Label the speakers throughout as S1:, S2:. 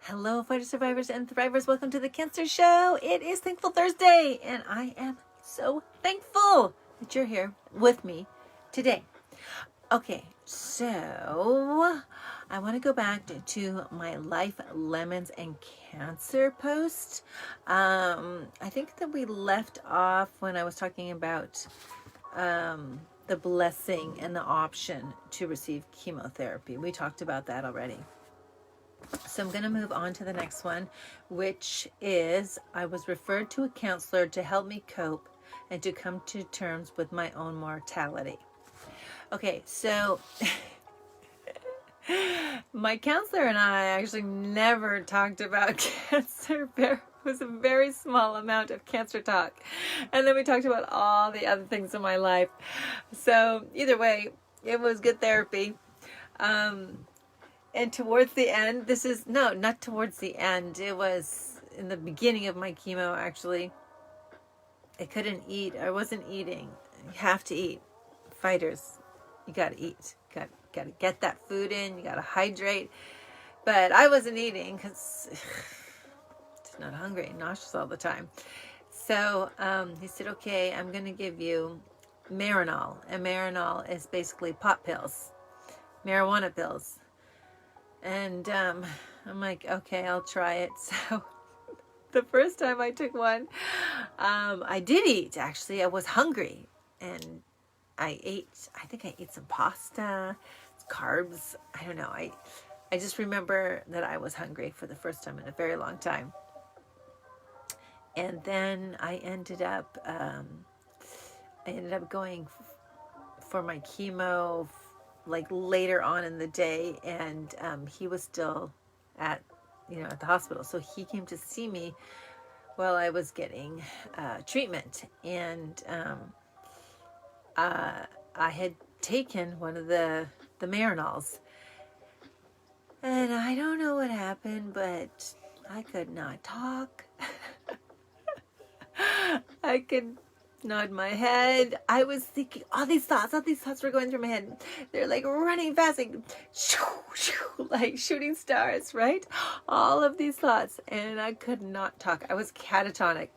S1: Hello, fighter survivors and thrivers. Welcome to the Cancer Show. It is Thankful Thursday, and I am so thankful that you're here with me today. Okay, so I want to go back to my Life, Lemons, and Cancer post. I think that we left off when I was talking about the blessing and the option to receive chemotherapy. We talked about that already. So I'm going to move on to the next one, which is I was referred to a counselor to help me cope and to come to terms with my own mortality. Okay, so my counselor and I actually never talked about cancer. There was a very small amount of cancer talk. And then we talked about all the other things in my life. So either way, it was good therapy. And towards the end, not towards the end. It was in the beginning of my chemo, actually. I couldn't eat. I wasn't eating. You have to eat. Fighters, you got to eat. Got to get that food in. You got to hydrate. But I wasn't eating because just not hungry, nauseous all the time. So he said, okay, I'm going to give you Marinol. And Marinol is basically pot pills, marijuana pills. And I'm like, okay, I'll try it. So the first time I took one, I did eat, actually. I was hungry. And I think I ate some pasta, carbs. I don't know. I just remember that I was hungry for the first time in a very long time. And then I ended up going for my chemo like later on in the day, and he was still at the hospital, so he came to see me while I was getting treatment. And I had taken one of the Marinols, and I don't know what happened, but I could not talk. I could nod my head. I was thinking all these thoughts were going through my head. They're like running fast, like shoo, shoo, like shooting stars, right? All of these thoughts, and I could not talk. I was catatonic.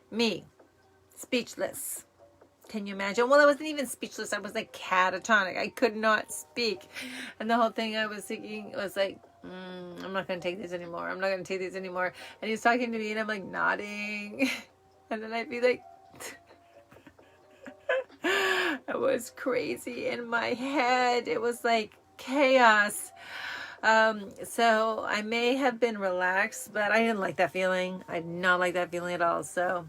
S1: Me, speechless. Can you imagine? Well, I wasn't even speechless. I was like catatonic. I could not speak. And the whole thing I was thinking was like, I'm not going to take these anymore. I'm not going to take these anymore. And he's talking to me, and I'm like nodding. And then I'd be like, it was crazy in my head. It was like chaos. So I may have been relaxed, but I didn't like that feeling. I did not like that feeling at all. So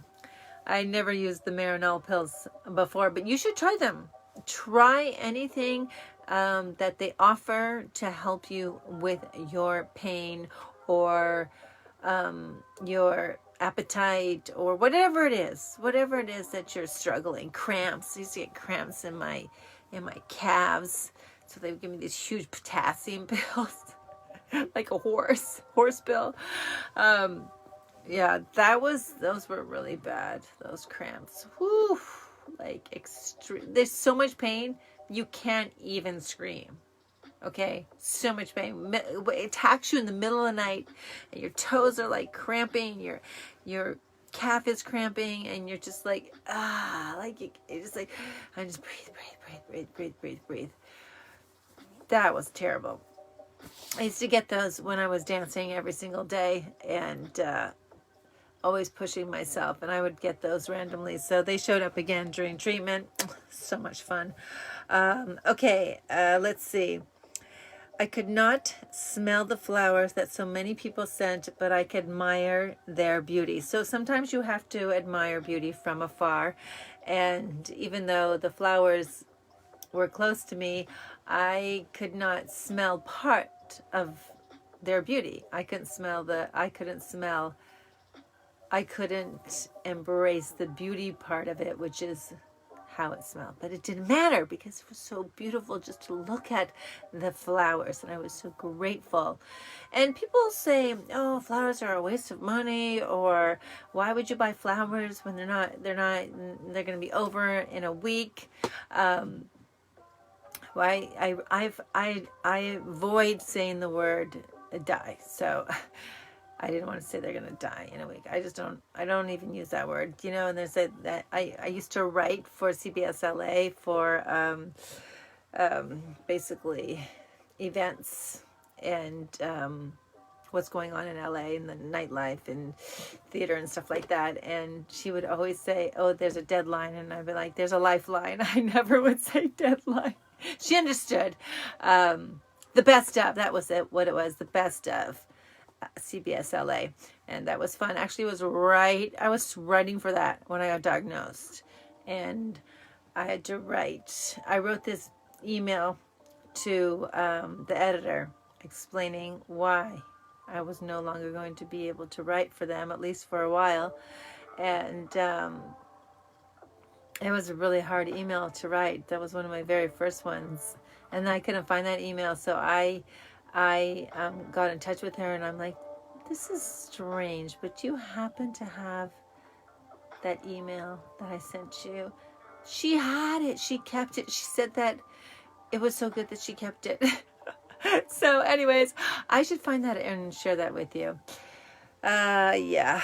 S1: I never used the Marinol pills before, but you should try them. Try anything that they offer to help you with your pain or your appetite or whatever it is that you're struggling. Cramps. I used to get cramps in my calves, so they would give me these huge potassium pills like a horse pill. Yeah, those were really bad, those cramps. Whew, like extreme. There's so much pain you can't even scream. Okay, so much pain. It attacks you in the middle of the night, and your toes are like cramping. Your calf is cramping, and you're just like it's just like I just breathe. That was terrible. I used to get those when I was dancing every single day, and always pushing myself, and I would get those randomly. So they showed up again during treatment. So much fun. Okay, let's see. I could not smell the flowers that so many people sent, but I could admire their beauty. So sometimes you have to admire beauty from afar. And even though the flowers were close to me, I could not smell part of their beauty. I couldn't embrace the beauty part of it, which is how it smelled. But it didn't matter because it was so beautiful just to look at the flowers, and I was so grateful. And people say, oh, flowers are a waste of money, or why would you buy flowers when they're going to be over in a week. I avoid saying the word die. So I didn't want to say they're going to die in a week. I don't even use that word, you know. And there's that I used to write for CBS LA for basically events and what's going on in LA and the nightlife and theater and stuff like that. And she would always say, oh, there's a deadline. And I'd be like, there's a lifeline. I never would say deadline. She understood. The best of, that was it, what it was, the best of CBS LA. And that was fun. Actually, I was writing for that when I got diagnosed. And I wrote this email to the editor explaining why I was no longer going to be able to write for them, at least for a while. And it was a really hard email to write. That was one of my very first ones. And I couldn't find that email. So I got in touch with her and I'm like, this is strange, but you happen to have that email that I sent you? She had it. She kept it. She said that it was so good that she kept it. So anyways, I should find that and share that with you. Yeah.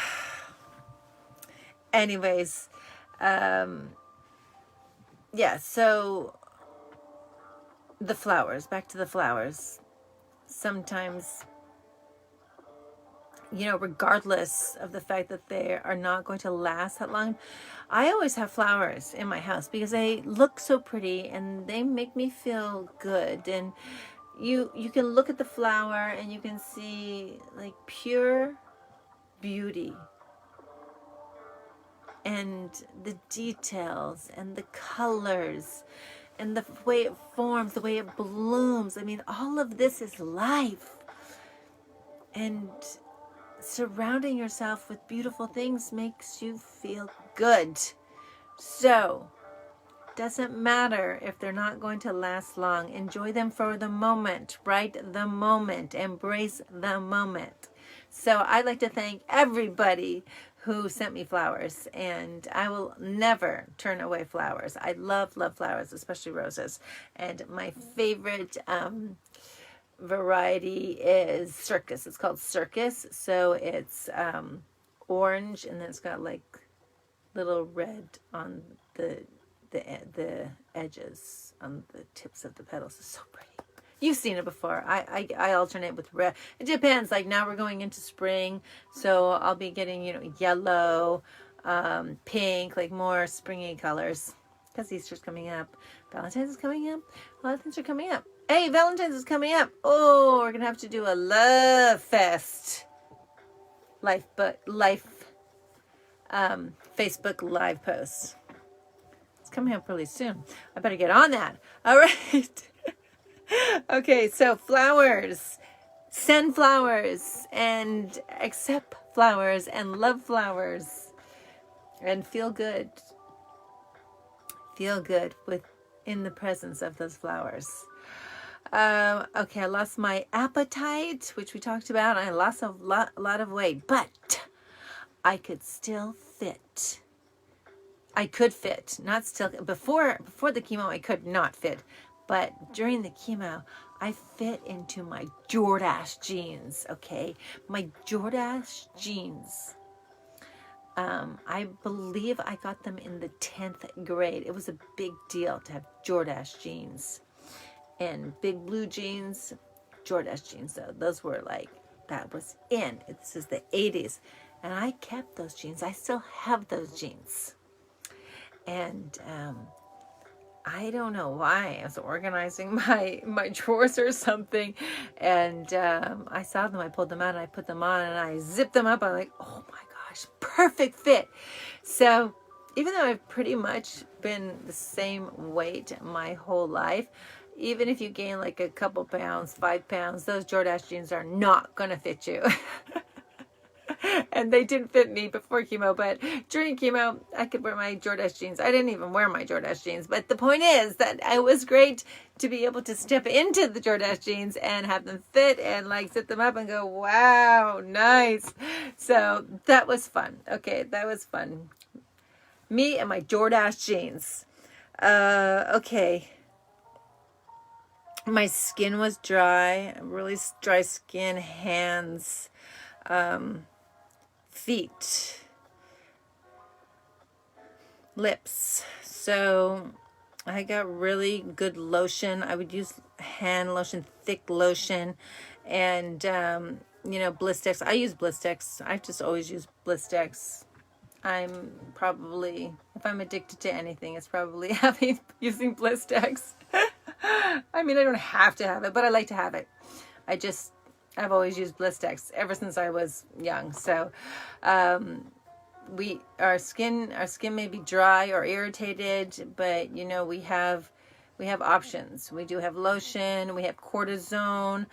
S1: Anyways, yeah, so the flowers, back to the flowers. Sometimes, you know, regardless of the fact that they are not going to last that long, I always have flowers in my house because they look so pretty and they make me feel good. And you can look at the flower and you can see like pure beauty and the details and the colors and the way it forms, the way it blooms. I mean, all of this is life. And surrounding yourself with beautiful things makes you feel good. So, doesn't matter if they're not going to last long. Enjoy them for the moment, right? The moment. Embrace the moment. So I'd like to thank everybody who sent me flowers, and I will never turn away flowers. I love flowers, especially roses. And my favorite variety is Circus. It's called Circus. So it's orange, and then it's got like little red on the edges, on the tips of the petals. It's so pretty. You've seen it before. I alternate with red. It depends. Like now we're going into spring, so I'll be getting, you know, yellow, pink, like more springy colors. Because Easter's coming up. Valentine's is coming up. A lot of things are coming up. Hey, Valentine's is coming up. Oh, we're going to have to do a love fest. Facebook live posts. It's coming up really soon. I better get on that. All right. Okay, so flowers. Send flowers and accept flowers and love flowers. And feel good. Feel good in the presence of those flowers. Okay, I lost my appetite, which we talked about. I lost a lot of weight, but I could still fit. I could fit, not still. Before the chemo, I could not fit. But during the chemo, I fit into my Jordache jeans, okay? My Jordache jeans. I believe I got them in the 10th grade. It was a big deal to have Jordache jeans. And big blue jeans, Jordache jeans, though. Those were like, that was in. This is the 80s. And I kept those jeans. I still have those jeans. And I don't know why. I was organizing my drawers or something. And I saw them. I pulled them out and I put them on and I zipped them up. I'm like, oh my gosh, perfect fit. So even though I've pretty much been the same weight my whole life, even if you gain like a couple pounds, 5 pounds, those Jordache jeans are not going to fit you. And they didn't fit me before chemo, but during chemo, I could wear my Jordache jeans. I didn't even wear my Jordache jeans, but the point is that it was great to be able to step into the Jordache jeans and have them fit and like zip them up and go, wow, nice. So that was fun. Okay, that was fun. Me and my Jordache jeans. Okay. My skin was dry, really dry skin, hands, feet, lips. So I got really good lotion. I would use hand lotion, thick lotion, and Blistex. I use Blistex. I just always use Blistex. I'm probably, if I'm addicted to anything, it's probably using Blistex. I mean, I don't have to have it, but I like to have it. I've always used Blistex ever since I was young. So, our skin may be dry or irritated, but we have options. We do have lotion. We have cortisone,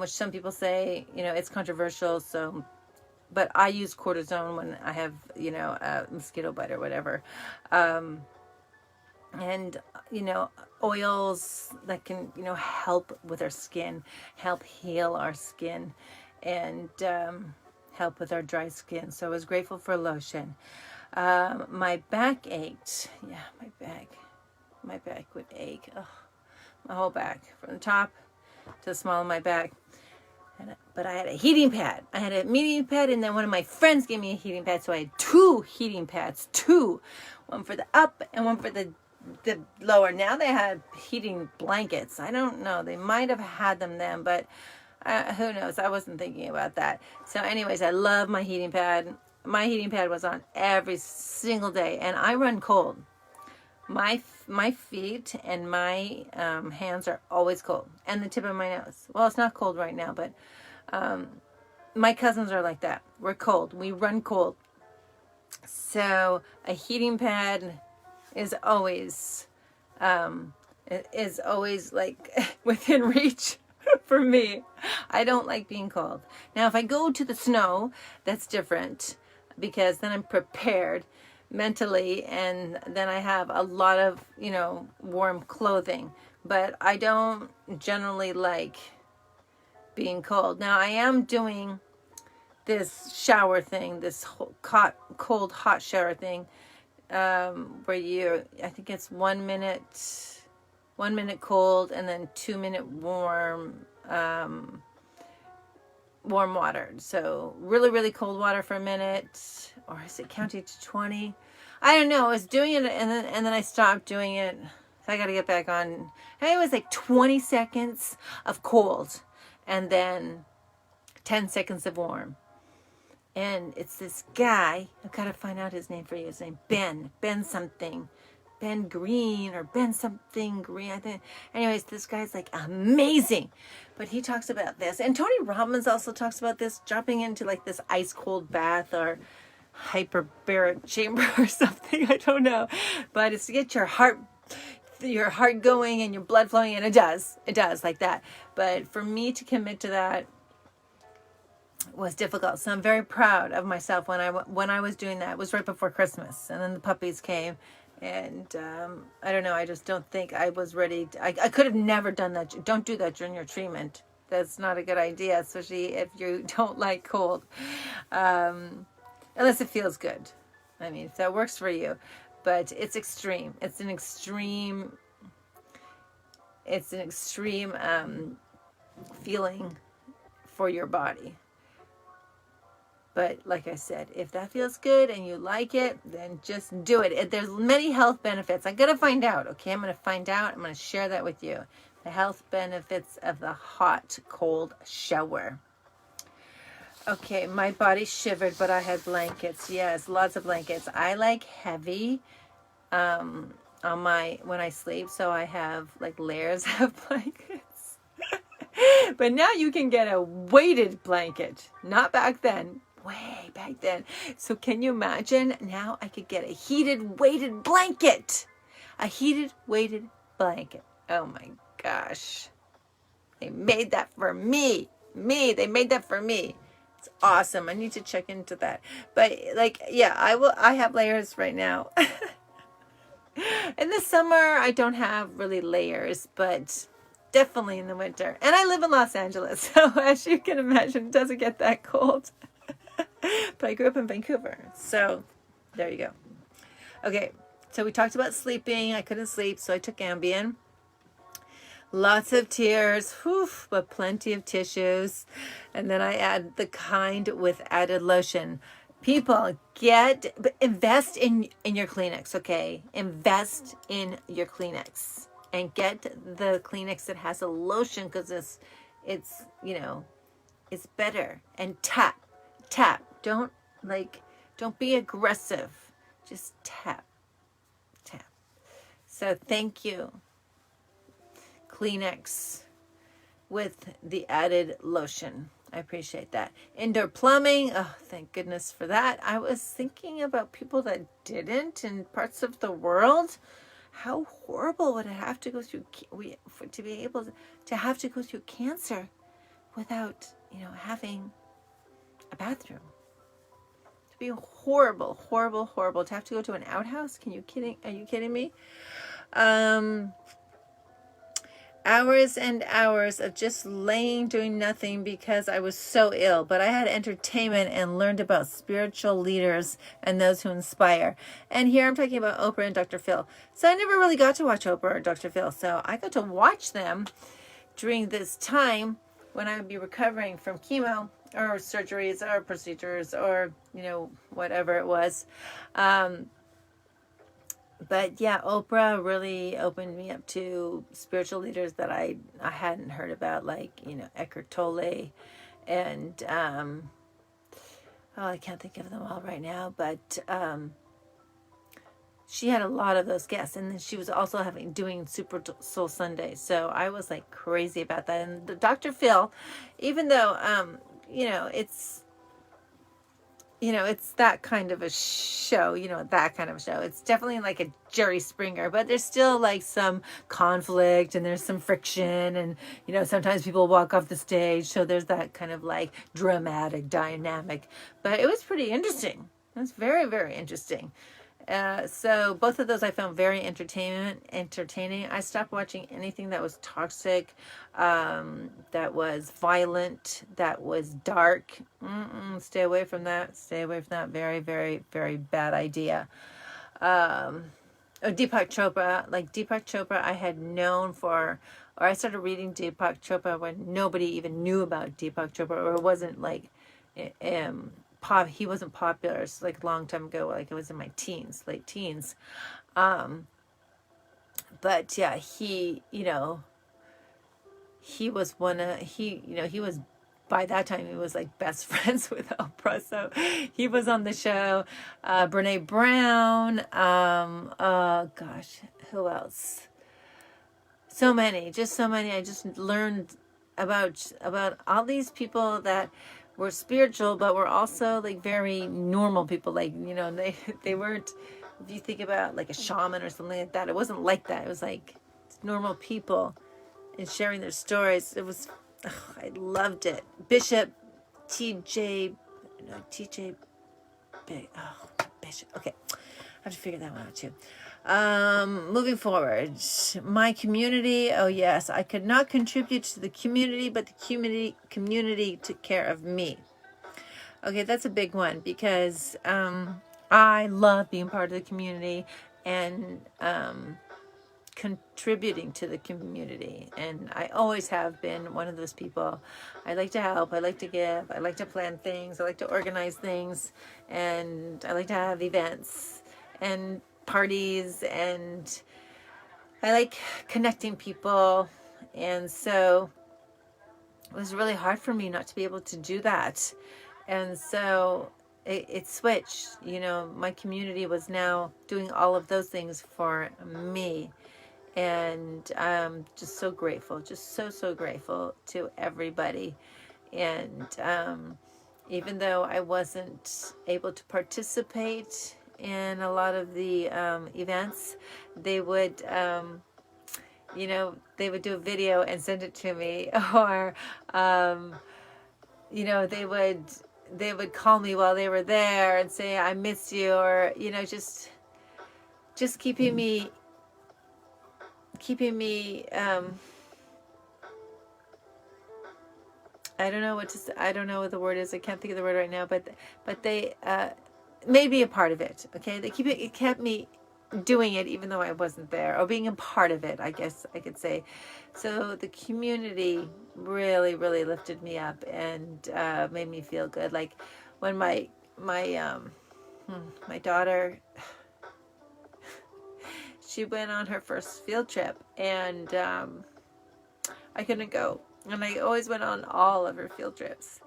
S1: which some people say it's controversial. So, but I use cortisone when I have a mosquito bite or whatever, and oils that can help with our skin, help heal our skin, and help with our dry skin. So I was grateful for lotion. My back ached. Yeah, my back would ache. Ugh, my whole back, from the top to the small of my back. But I had a heating pad. I had a heating pad, and then one of my friends gave me a heating pad, so I had 2 heating pads. 2. One for the up and one for the lower. Now they have heating blankets. I don't know. They might have had them then, but who knows? I wasn't thinking about that. So anyways, I love my heating pad. My heating pad was on every single day, and I run cold. My feet and my hands are always cold, and the tip of my nose. Well, it's not cold right now, but my cousins are like that. We're cold. We run cold. So a heating pad is always like within reach for me. I don't like being cold. Now, if I go to the snow, that's different, because then I'm prepared mentally, and then I have a lot of warm clothing. But I don't generally like being cold. Now, I am doing this shower thing, this cold hot shower thing, where I think it's 1 minute cold and then 2 minute warm water. So really, really cold water for a minute, or is it counting to 20? I don't know. I was doing it, and then I stopped doing it. So I got to get back on. And it was like 20 seconds of cold, and then 10 seconds of warm. And it's this guy. I've got to find out his name for you. His name Ben something. Ben Green or Ben something Green, I think. Anyways, this guy's like amazing. But he talks about this. And Tony Robbins also talks about this, dropping into like this ice cold bath or hyperbaric chamber or something. I don't know. But it's to get your heart going and your blood flowing, and it does like that. But for me to commit to that was difficult. So I'm very proud of myself when I was doing that. It was right before Christmas, and then the puppies came. And I don't know. I just don't think I was ready. I could have never done that. Don't do that during your treatment. That's not a good idea, especially if you don't like cold. Unless it feels good. I mean, if that works for you. But it's extreme. It's an extreme feeling for your body. But like I said, if that feels good and you like it, then just do it. There's many health benefits. I'm going to find out, okay? I'm going to find out. I'm going to share that with you. The health benefits of the hot, cold shower. Okay, my body shivered, but I had blankets. Yes, lots of blankets. I like heavy when I sleep, so I have like layers of blankets. But now you can get a weighted blanket. Not back then. Way back then. So can you imagine? Now I could get a heated weighted blanket. A heated weighted blanket. Oh my gosh. They made that for me. They made that for me. It's awesome. I need to check into that. But like, yeah, I have layers right now. In the summer, I don't have really layers, but definitely in the winter. And I live in Los Angeles, so as you can imagine, it doesn't get that cold. But I grew up in Vancouver, so there you go. Okay, so we talked about sleeping. I couldn't sleep, so I took Ambien. Lots of tears, whew, but plenty of tissues. And then I add the kind with added lotion. People, invest in your Kleenex, okay? Invest in your Kleenex and get the Kleenex that has a lotion, because it's it's better. And tap. Don't don't be aggressive. Just tap. So thank you, Kleenex with the added lotion. I appreciate that. Indoor plumbing. Oh, thank goodness for that. I was thinking about people that didn't in parts of the world. How horrible would it have to go through to be able to have to go through cancer without, having a bathroom? To be horrible to have to go to an outhouse. Are you kidding me? Hours and hours of just laying doing nothing because I was so ill, but I had entertainment and learned about spiritual leaders and those who inspire. And here I'm talking about Oprah and Dr. Phil. So I never really got to watch Oprah or Dr. Phil, so I got to watch them during this time when I would be recovering from chemo or surgeries or procedures or whatever it was. But yeah, Oprah really opened me up to spiritual leaders that I hadn't heard about, like, Eckhart Tolle and, I can't think of them all right now, but she had a lot of those guests. And then she was also doing Super Soul Sunday. So I was like crazy about that. And the Dr. Phil, even though, it's that kind of a show, It's definitely like a Jerry Springer, but there's still like some conflict and there's some friction and, sometimes people walk off the stage. So there's that kind of like dramatic dynamic, but it was pretty interesting. It was very, very interesting. So both of those I found very entertaining. I stopped watching anything that was toxic, that was violent, that was dark. Stay away from that. Very, very, very bad idea. Deepak Chopra, I had known or I started reading Deepak Chopra when nobody even knew about Deepak Chopra, or it wasn't like, he wasn't popular. It's like a long time ago, like it was in my late teens. But yeah, he was he was, by that time, he was like best friends with Oprah. So he was on the show. Brene Brown. Who else? So many. I just learned about all these people that were spiritual, but were also like very normal people. Like, they weren't, if you think about like a shaman or something like that, it wasn't like that. It was like normal people and sharing their stories. It was, I loved it. Bishop Bishop. Okay. I have to figure that one out too. Moving forward, my community. Oh yes, I could not contribute to the community, but the community took care of me. Okay, that's a big one because I love being part of the community and contributing to the community, and I always have been one of those people. I like to help, I like to give, I like to plan things, I like to organize things, and I like to have events and parties, and I like connecting people. And so it was really hard for me not to be able to do that. And so it switched. My community was now doing all of those things for me. And I'm just so grateful, just so grateful to everybody. And even though I wasn't able to participate in a lot of the events, they would they would do a video and send it to me, or they would call me while they were there and say, I miss you, or just keeping me I don't know what the word is. I can't think of the word right now, but they made me a part of it. Okay, it kept me doing it even though I wasn't there, or being a part of it, I guess I could say. So the community really, really lifted me up and made me feel good. Like when my daughter, she went on her first field trip, and I couldn't go. And I always went on all of her field trips.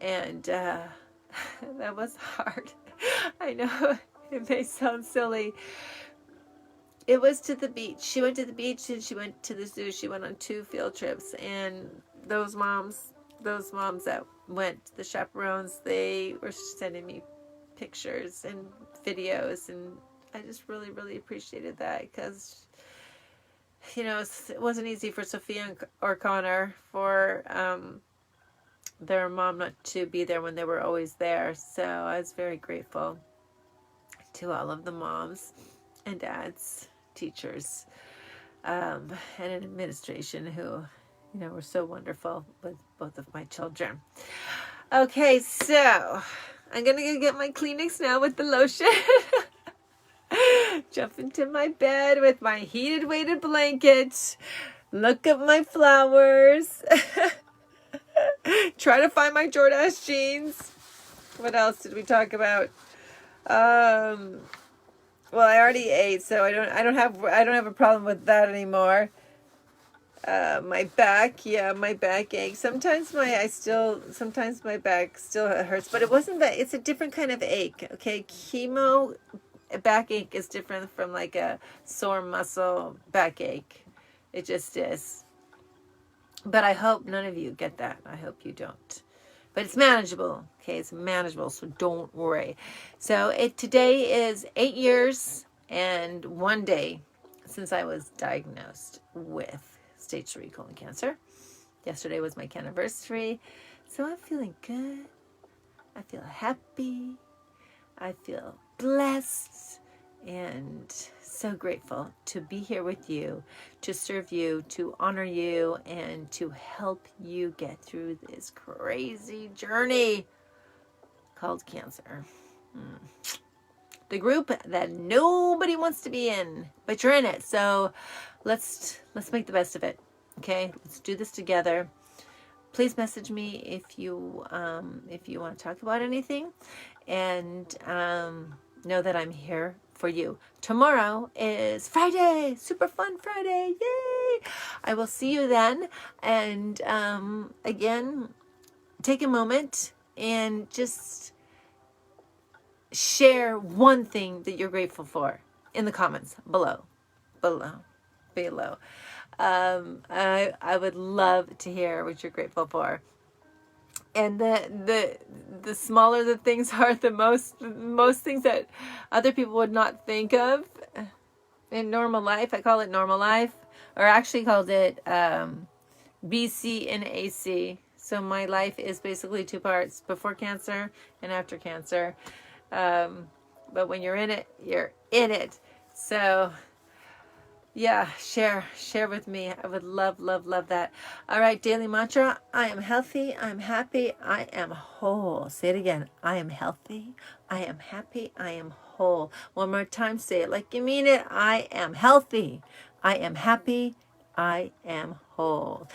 S1: And that was hard. I know it may sound silly. It was to the beach. She went to the beach and she went to the zoo. She went on 2 field trips. And those moms that went, the chaperones, they were sending me pictures and videos. And I just really, really appreciated that, because it wasn't easy for Sophia or Connor for their mom not to be there when they were always there. So I was very grateful to all of the moms and dads, teachers, and an administration who, were so wonderful with both of my children. Okay, so I'm going to go get my Kleenex now with the lotion. Jump into my bed with my heated weighted blanket. Look at my flowers. Try to find my Jordache jeans. What else did we talk about? Well, I already ate, so I don't have a problem with that anymore. My back aches. Sometimes my back still hurts, but it wasn't that. It's a different kind of ache. Okay, chemo backache is different from like a sore muscle backache. It just is. But I hope none of you get that. I hope you don't. But it's manageable. Okay, it's manageable, so don't worry. So today is 8 years and 1 day since I was diagnosed with stage 3 colon cancer. Yesterday was my anniversary. So I'm feeling good. I feel happy. I feel blessed and so grateful to be here with you, to serve you, to honor you, and to help you get through this crazy journey called cancer. The group that nobody wants to be in, but you're in it. So let's make the best of it. Okay, let's do this together. Please message me if you want to talk about anything, and know that I'm here for you. Tomorrow is Friday, super fun Friday, yay! I will see you then, and again, take a moment and just share one thing that you're grateful for in the comments below. I would love to hear what you're grateful for. And the smaller the things are, the most things that other people would not think of in normal life. I call it normal life, or actually called it BC and AC. So my life is basically 2 parts: before cancer and after cancer. But when you're in it, you're in it. So yeah, share with me. I would love that. All right, daily mantra. I am healthy. I'm happy. I am whole. Say it again. I am healthy. I am happy. I am whole. One more time. Say it like you mean it. I am healthy. I am happy. I am whole.